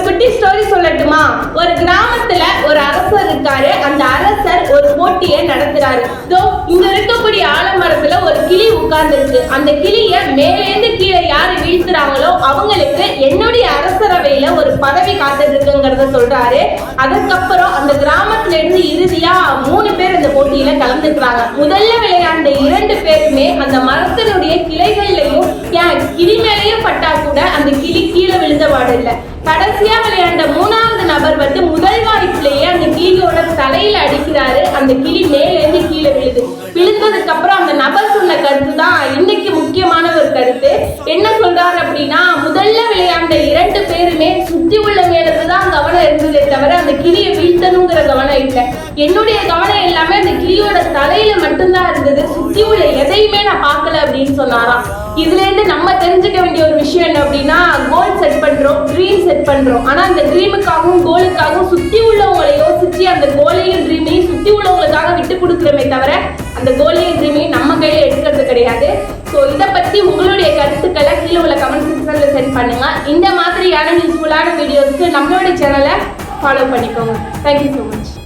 குட்டி ஸ்டோரி சொல்லட்டுமா? ஒரு கிராமத்துல ஒரு அரசர் இருக்காரு. அந்த அரசர் ஒரு போட்டியை நடத்துறாரு. இங்க இருக்கக்கூடிய ஆலமரத்துல ஒரு கிளி உட்கார்ந்துருக்கு. அந்த கிளிய மேலேந்து கீழே யாரு வீழ்த்துறாங்களோ அவங்களுக்கு என்னுடைய அரசரவையில ஒரு பதவி காத்துட்டு இருக்குங்கிறத சொல்றாரு. அதுக்கப்புறம் அந்த கிராமத்துல இருந்து இறுதியா 3 பேர் இந்த போட்டியில கலந்துக்கிறாங்க. முதல்ல விளையாண்ட 2 பேருமே அந்த மரத்தினுடைய கிளைகள்லயும் கிளி மேலேயும் பட்டா கூட அந்த கிளி கீழே விழுந்த பாடு இல்லை. கடைசியா விளையாண்ட 3வது நபர் முதல் வாய்ப்புலயே அந்த கிளியோட தலையில அடிக்கிறாரு. அந்த கிளி மேலேருந்து கீழே விழுந்ததுக்கு அப்புறம் அந்த நபர் சொன்ன கருத்து தான் இன்னைக்கு முக்கியமான ஒரு கருத்து. என்ன சொல்றாரு அப்படின்னா, முதல்ல விளையாண்ட 2 பேருமே சுத்தி உள்ள மேலதான் கவனம் இருந்ததே தவிர அந்த கிளியை வீழ்த்தணுங்கிற கவனம் இல்லை. என்னுடைய கவனம் எல்லாமே அந்த கிளியோட தலையில மட்டும்தான் இருந்தது. சுத்தி உள்ள எதையுமே நான் பார்க்கல அப்படின்னு சொன்னாராம். இதுல இருந்து நம்ம தெரிஞ்சுக்க வேண்டிய ஒரு விஷயம் என்ன அப்படின்னா, கோல் செட் பண்றோம், ட்ரீம் செட் பண்றோம். ஆனா அந்த ட்ரீமுக்காகவும் கோலுக்காகவும் சுத்தி உள்ளவங்களை யோசிச்சு அந்த கோலையும் ட்ரீமையும் சுத்தி உள்ளவங்களுக்காக விட்டு கொடுக்குறமே தவிர அந்த கோலையும் ட்ரீமையும் நம்ம கையில எடுக்கிறது கிடையாது. ஸோ இதை பத்தி உங்களுடைய கருத்துக்களை கீழே உள்ள கமெண்ட் செக்ஷன்ல சென்ட் பண்ணுங்க. இந்த மாதிரியான யூஸ்ஃபுல்லான வீடியோஸ்க்கு நம்மளோட சேனலை ஃபாலோ பண்ணிக்கோங்க. Thank you so much.